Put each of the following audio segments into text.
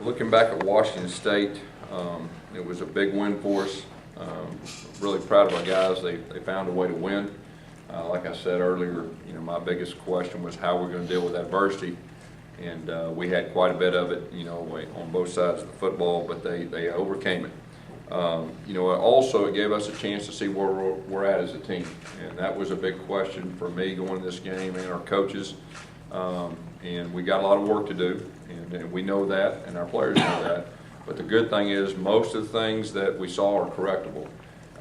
Looking back at Washington State, it was a big win for us. Really proud of our guys. They found a way to win. Like I said earlier, my biggest question was how we're going to deal with adversity, and we had quite a bit of it, on both sides of the football, but they overcame it. Also it gave us a chance to see where we're at as a team, and that was a big question for me going into this game and our coaches. And we got a lot of work to do, and we know that, and our players know that. But the good thing is most of the things that we saw are correctable.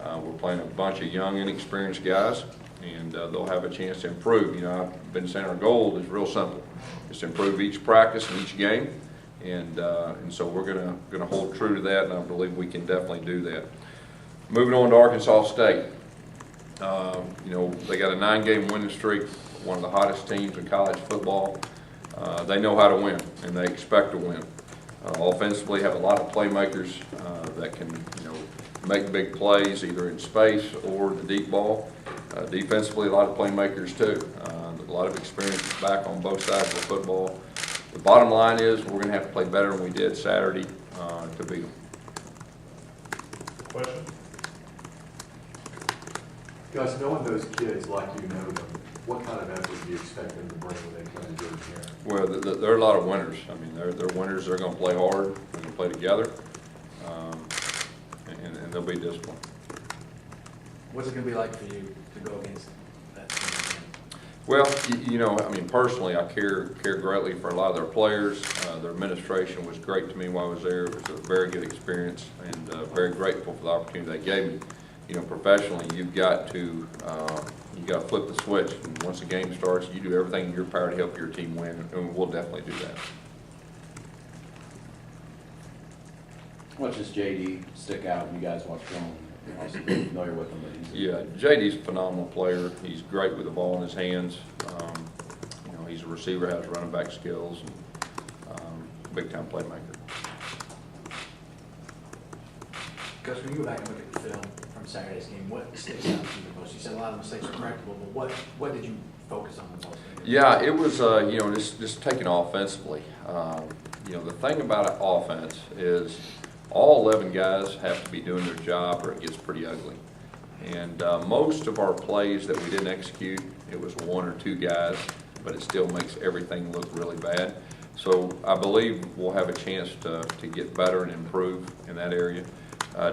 We're playing a bunch of young, inexperienced guys, and they'll have a chance to improve. I've been saying our goal is real simple. It's to improve each practice and each game, and so we're gonna hold true to that, and I believe we can definitely do that. Moving on to Arkansas State. They got a 9-game winning streak, one of the hottest teams in college football. They know how to win, and they expect to win. Offensively, have a lot of playmakers that can, make big plays either in space or the deep ball. Defensively, a lot of playmakers too. A lot of experience back on both sides of the football. The bottom line is we're going to have to play better than we did Saturday to beat them. Question? Gus, knowing those kids like you know them, what kind of effort do you expect them to bring when they come into your camp? Well, there are a lot of winners. I mean, they're winners. They're going to play hard. They're going to play together, and they'll be disciplined. What's it going to be like for you to go against that team? Well, personally, I care greatly for a lot of their players. Their administration was great to me while I was there. It was a very good experience, and very grateful for the opportunity they gave me. Professionally, you've got to flip the switch. And once the game starts, you do everything in your power to help your team win, and we'll definitely do that. What does JD stick out when you guys watch film? You're also familiar with him, but Yeah, JD's a phenomenal player. He's great with the ball in his hands. He's a receiver, has running back skills, and big-time playmaker. Gus, when you go back and look at the film from Saturday's game, what sticks out to you the most? You said a lot of mistakes are correctable, but what did you focus on the most? Yeah, it was, just taking offensively. The thing about an offense is all 11 guys have to be doing their job or it gets pretty ugly. And most of our plays that we didn't execute, it was 1 or 2 guys, but it still makes everything look really bad. So I believe we'll have a chance to get better and improve in that area.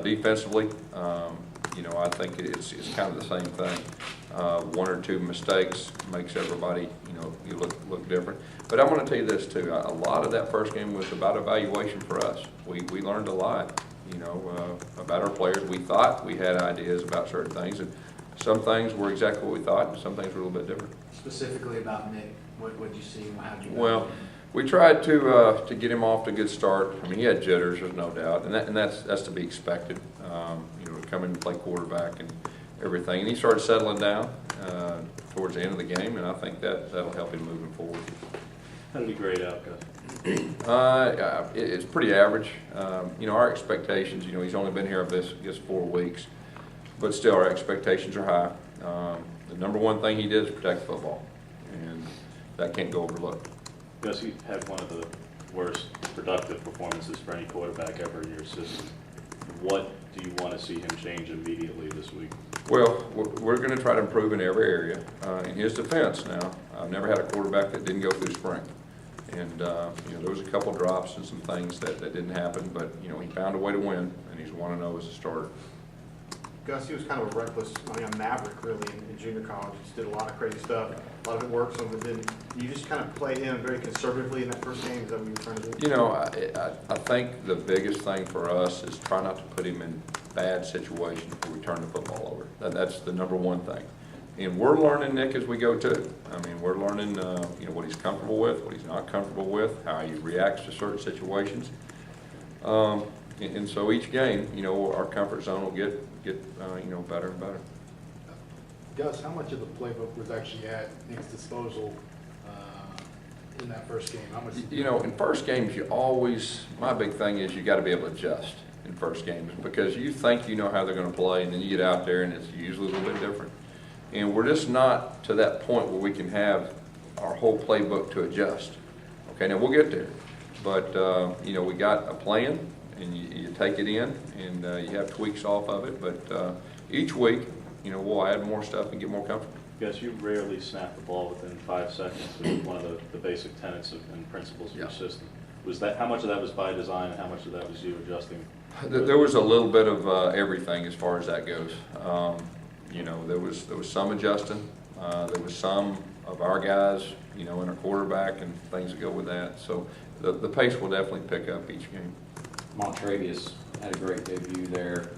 Defensively, I think it's kind of the same thing. 1 or 2 mistakes makes everybody, you look different. But I'm going to tell you this too. A lot of that first game was about evaluation for us. We learned a lot, about our players. We thought we had ideas about certain things, and some things were exactly what we thought, and some things were a little bit different. Specifically about Nick, what did you see? How did you? Well, we tried to get him off to a good start. I mean, he had jitters, there's no doubt, and that's to be expected. To come in and play quarterback and everything, and he started settling down towards the end of the game, and I think that'll help him moving forward. How did he grade out, Gus? It's pretty average. Our expectations. He's only been here, I guess 4 weeks, but still, our expectations are high. The number one thing he did is protect the football, and that can't go overlooked. Gus, you had one of the worst productive performances for any quarterback ever in your system. What do you want to see him change immediately this week? Well, we're going to try to improve in every area. In his defense now, I've never had a quarterback that didn't go through spring. And, there was a couple drops and some things that didn't happen, but, he found a way to win, and he's 1-0 as a starter. Gus, he was kind of a maverick really in junior college. He just did a lot of crazy stuff. A lot of it worked, some of it didn't. You just kind of played him very conservatively in that first game. Is that what you were trying to do? I think the biggest thing for us is try not to put him in bad situations where we turn the football over. That's the number one thing. And we're learning, Nick, as we go too. I mean, we're learning, what he's comfortable with, what he's not comfortable with, how he reacts to certain situations. And so each game, our comfort zone will get better and better. Gus, how much of the playbook was actually at Nick's disposal in that first game? How much? In first games, my big thing is you got to be able to adjust in first games, because you think you know how they're going to play, and then you get out there and it's usually a little bit different. And we're just not to that point where we can have our whole playbook to adjust. Okay, now we'll get there. But, you know, we got a plan, and you take it in, and you have tweaks off of it. But each week, you know, we'll add more stuff and get more comfortable. Guess you rarely snap the ball within 5 seconds, which is one of the basic tenets and principles of your system. Was that, how much of that was by design, and how much of that was you adjusting? There was a little bit of everything as far as that goes. You know, there was some adjusting. There was some of our guys, you know, in a quarterback and things that go with that. So the pace will definitely pick up each game. Montravius had a great debut there.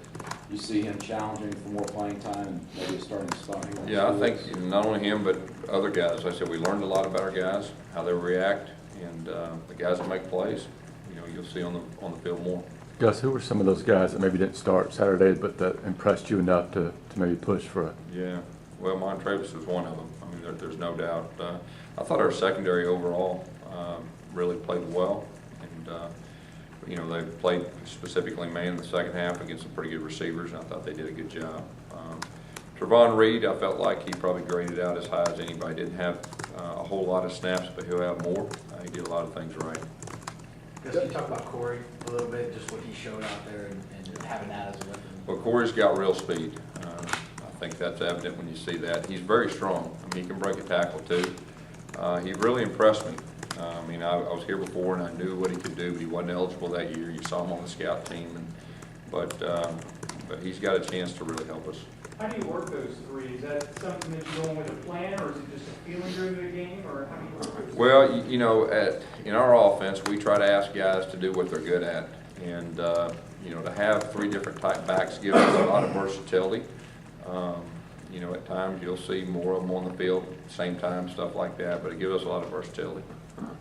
You see him challenging for more playing time and maybe a starting spot here? Yeah, I think not only him, but other guys. Like I said, we learned a lot about our guys, how they react, and the guys that make plays, you know, you'll see on the field more. Gus, who were some of those guys that maybe didn't start Saturday, but that impressed you enough to maybe push for it? Yeah, well, Montravius was one of them. I mean, there's no doubt. I thought our secondary overall really played well, and you know, they played specifically man in the second half against some pretty good receivers, and I thought they did a good job. Trevon Reed, I felt like he probably graded out as high as anybody. Didn't have a whole lot of snaps, but he'll have more. He did a lot of things right. Gus, can you talk about Corey a little bit, just what he showed out there and having that as a weapon? Well, Corey's got real speed. I think that's evident when you see that. He's very strong. I mean, he can break a tackle too. He really impressed me. I mean, I was here before and I knew what he could do, but he wasn't eligible that year. You saw him on the scout team, but he's got a chance to really help us. How do you work those three? Is that something that you're going with a plan, or is it just a feeling during the game, or how do you work those? Well, you know, in our offense, we try to ask guys to do what they're good at, and you know, to have 3 different type backs gives us a lot of versatility. You know, at times you'll see more of them on the field at the same time, stuff like that, but it gives us a lot of versatility.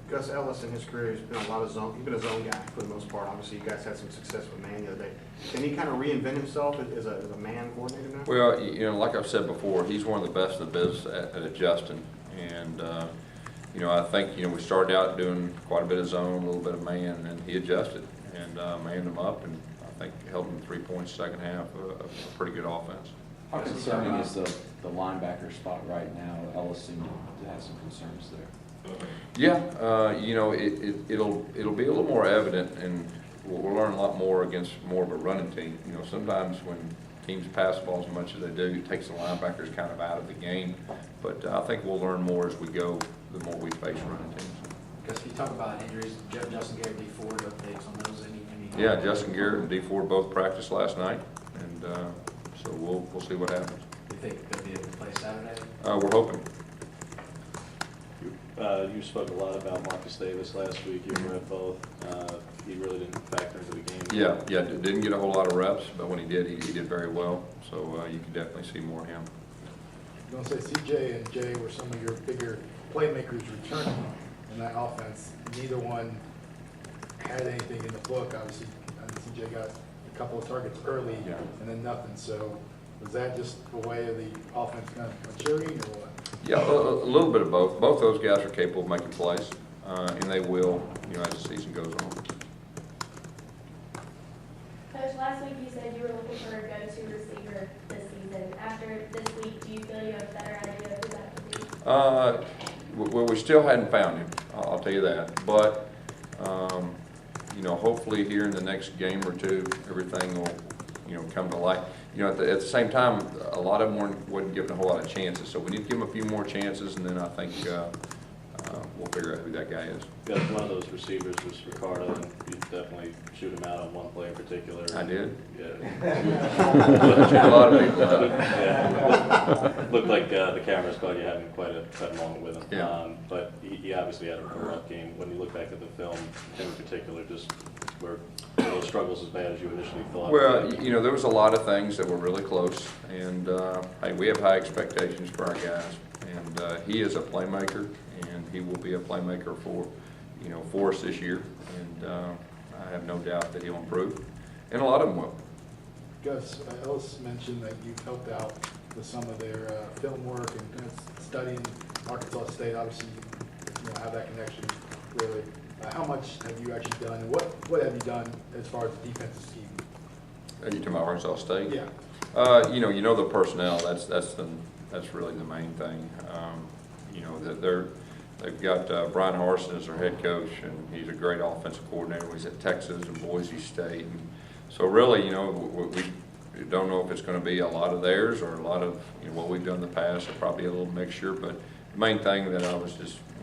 Gus Ellis in his career has been a lot of zone. He's been a zone guy for the most part. Obviously, you guys had some success with man the other day. Can he kind of reinvent himself as a man coordinator now? Well, you know, like I've said before, he's one of the best in the business at adjusting. And, you know, I think, you know, we started out doing quite a bit of zone, a little bit of man, and he adjusted and manned them up, and I think held them 3 points second half, a pretty good offense. How concerning is the linebacker spot right now? Ellis seemed to have some concerns there. Yeah, you know, it'll be a little more evident, and we'll learn a lot more against more of a running team. You know, sometimes when teams pass the ball as much as they do, it takes the linebackers kind of out of the game. But I think we'll learn more as we go, the more we face running teams. Gus, can you talk about injuries? Justin Garrett, D Ford, updates on those? Any yeah, Justin Garrett and D Ford both practiced last night, and so we'll see what happens. Do you think they'll be able to play Saturday? We're hoping. You spoke a lot about Marcus Davis last week. You were at both. He really didn't factor into the game. Yeah, didn't get a whole lot of reps, but when he did, he did very well. So you can definitely see more of him. I'm going to say CJ and Jay were some of your bigger playmakers returning in that offense. Neither one had anything in the book. Obviously, CJ got a couple of targets early and then nothing. So was that just a way of the offense kind of maturing or what? Yeah, a little bit of both. Both those guys are capable of making plays, and they will, you know, as the season goes on. Coach, last week you said you were looking for a go-to receiver this season. After this week, do you feel you have a better idea of who that could be? Well, we still hadn't found him, I'll tell you that. But, you know, hopefully here in the next game or two, everything will, you know, come to light. You know, at the same time, a lot of them wasn't given a whole lot of chances. So we need to give them a few more chances, and then I think we'll figure out who that guy is. Yeah, one of those receivers was Ricardo, and you definitely shoot him out on one play in particular. I did? Yeah. A lot of people have. Yeah. Looked like the cameras caught you having quite a moment with him. Yeah. But he obviously had a rough game. When you look back at the film, in particular, just were those struggles as bad as you initially thought? Well, you know, there was a lot of things that were really close, and hey, we have high expectations for our guys, and he is a playmaker, and he will be a playmaker for, you know, for us this year, and I have no doubt that he'll improve, and a lot of them will. Gus, Ellis mentioned that you've helped out with some of their film work and kind of studying Arkansas State. Obviously, you know, have that connection, really. How much have you actually done, and what have you done as far as the defensive scheme? Are you talking about Arkansas State? Yeah. You know the personnel. That's really the main thing. You know, that They've got Brian Harsin as their head coach, and he's a great offensive coordinator. He's at Texas and Boise State. And so really, you know, we don't know if it's going to be a lot of theirs or a lot of, you know, what we've done in the past, or probably a little mixture. But the main thing that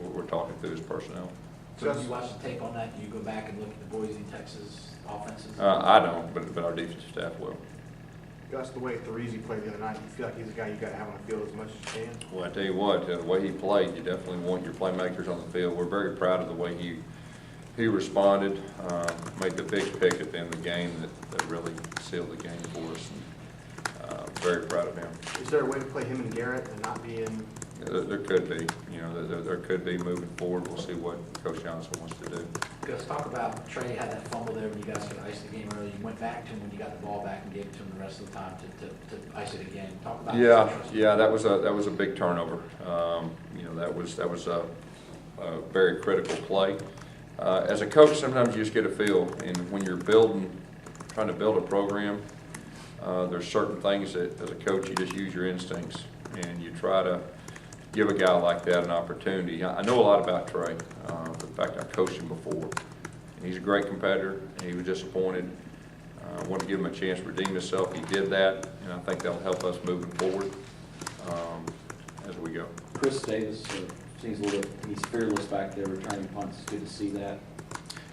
we're talking through is personnel. So if you watch the tape on that, do you go back and look at the Boise, Texas offenses? I don't, but our defensive staff will. Gus, the way Threezy played the other night, you feel like he's a guy you got to have on the field as much as you can? Well, I tell you what, the way he played, you definitely want your playmakers on the field. We're very proud of the way he responded, made the big pick at the end of the game that really sealed the game for us. And, very proud of him. Is there a way to play him and Garrett and not be in? There could be, you know, there could be moving forward. We'll see what Coach Johnson wants to do. Gus, talk about Trey had that fumble there when you guys could ice the game early. You went back to him when you got the ball back and gave it to him the rest of the time to ice it again. Talk about Yeah, that was a big turnover. You know, that was a very critical play. As a coach, sometimes you just get a feel, and when you're trying to build a program, there's certain things that as a coach you just use your instincts and you try to give a guy like that an opportunity. I know a lot about Trey. In fact, I coached him before. And he's a great competitor, and he was disappointed. I wanted to give him a chance to redeem himself. He did that, and I think that'll help us moving forward as we go. Chris Davis seems a little, he's fearless back there returning punts. It's good to see that.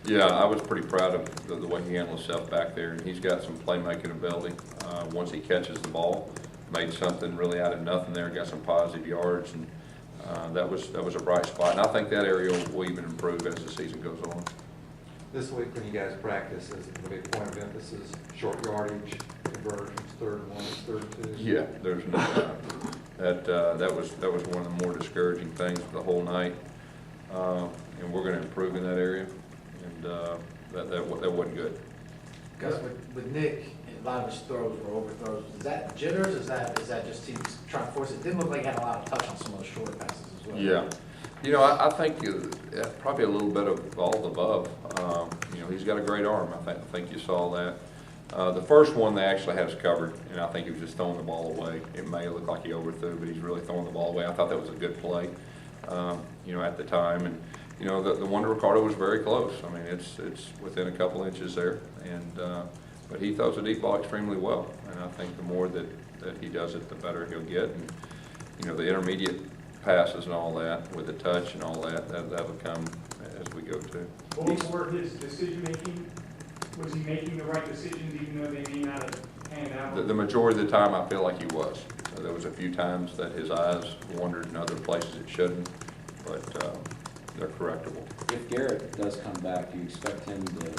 Yeah, I was pretty proud of the way he handled himself back there, and he's got some playmaking ability. Once he catches the ball, made something really out of nothing there, got some positive yards, and that was a bright spot. And I think that area will even improve as the season goes on. This week when you guys practice, is it going to be a point of emphasis, short yardage, conversions, 3rd and 1, 3rd and 2? Yeah, there's no doubt. That was one of the more discouraging things the whole night, and we're going to improve in that area, and that wasn't good. Gus, with Nick, a lot of his throws were overthrows. Is that jitters? Is that just he's trying to force it? It didn't look like he had a lot of touch on some of those shorter passes as well. Yeah. You know, I think probably a little bit of all the above. You know, he's got a great arm. I think you saw that. The first one they actually had us covered, and I think he was just throwing the ball away. It may look like he overthrew, but he's really throwing the ball away. I thought that was a good play, you know, at the time. And you know, the one to Ricardo was very close. I mean, it's within a couple inches there, and but he throws a deep ball extremely well. And I think the more that he does it, the better he'll get. And you know, the intermediate passes and all that, with the touch and all that'll come as we go too. What were his decision making? Was he making the right decisions even though they may not have panned out? The majority of the time, I feel like he was. There was a few times that his eyes wandered in other places it shouldn't, but they're correctable. If Garrett does come back, do you expect him to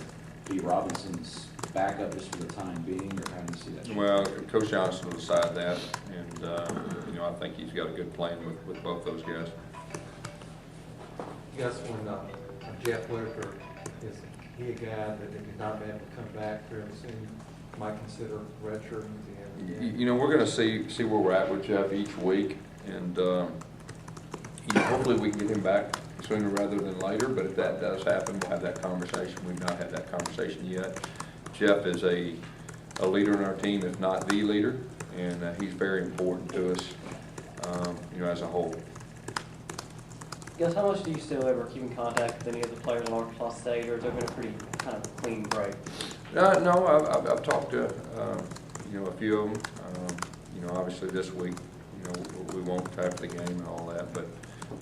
be Robinson's backup just for the time being, or how do you see that? Well, Coach Johnson will decide that, and you know, I think he's got a good plan with both those guys. Yes, when Jeff Whitaker, is he a guy that if he's not able to come back fairly soon, might consider redshirting? You know, we're going to see where we're at with Jeff each week, and you know, hopefully we can get him back sooner rather than later. But if that does happen, we'll have that conversation. We've not had that conversation yet. Jeff is a leader in our team, if not the leader, and he's very important to us, you know, as a whole. Gus, how much do you still ever keep in contact with any of the players in Arkansas State, or has there been a pretty kind of clean break? No, I've talked to you know, a few of them. You know, obviously this week, you know, we won't after the game and all that, but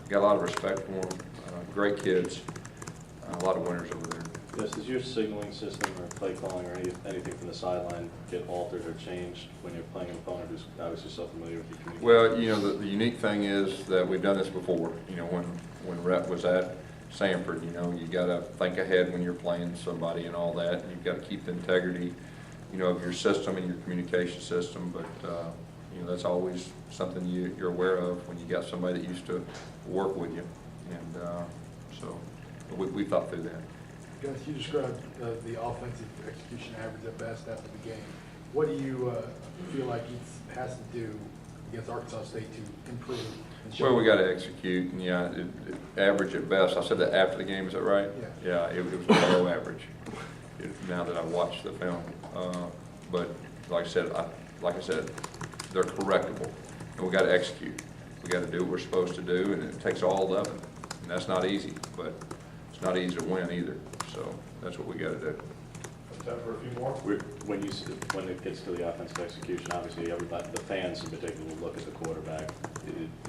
got a lot of respect for them. Great kids, a lot of winners over there. Yes, does your signaling system or play calling or anything from the sideline get altered or changed when you're playing an opponent who's obviously so familiar with your community? Well, you know, the unique thing is that we've done this before. You know, when Rhett was at Sanford, you know, you got to think ahead when you're playing somebody and all that. And you've got to keep the integrity, you know, of your system and your communication system. But you know, that's always something you're aware of when you got somebody that used to work with you. And so we thought through that. Gus, you described the offensive execution average at best after the game. What do you feel like he has to do against Arkansas State to improve? Well, we got to execute, and yeah, average at best. I said that after the game, is that right? Yeah. Yeah, it was below average. Now that I watched the film, but like I said, they're correctable, and we got to execute. We got to do what we're supposed to do, and it takes all of it. And that's not easy, but it's not easy to win either. So that's what we got to do. Time for a few more? When it gets to the offensive execution, obviously everybody, the fans in particular, will look at the quarterback.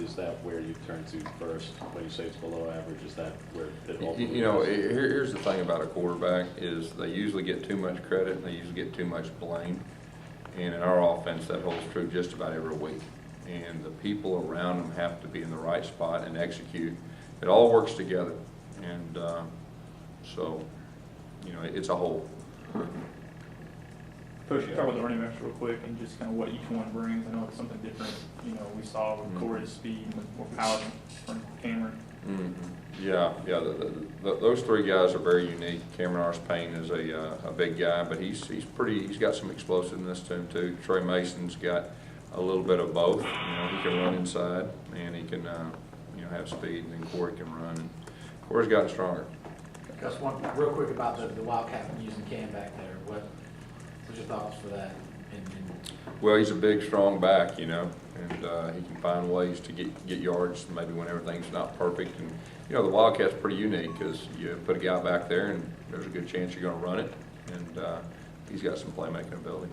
Is that where you turn to first when you say it's below average? Is that where it ultimately You know, is? here's the thing about a quarterback is they usually get too much credit and they usually get too much blame. And in our offense, that holds true just about every week. And the people around them have to be in the right spot and execute. It all works together. And so, you know, it's a whole. Coach, you talk about the running backs real quick and just kind of what each one brings. I know it's something different, you know, we saw with Corey's speed and with more power from Cameron. Yeah, those three guys are very unique. Cameron Payne is a big guy, but he's got some explosiveness to him too. Trey Mason's got a little bit of both. You know, he can run inside and he can you know, have speed, and then Corey can run. And Corey's gotten stronger. Just one real quick about the Wildcat using Cam back there. What's your thoughts for that? Well, he's a big, strong back, you know, and he can find ways to get yards maybe when everything's not perfect. And, you know, the Wildcat's pretty unique because you put a guy back there and there's a good chance you're going to run it. And he's got some playmaking ability.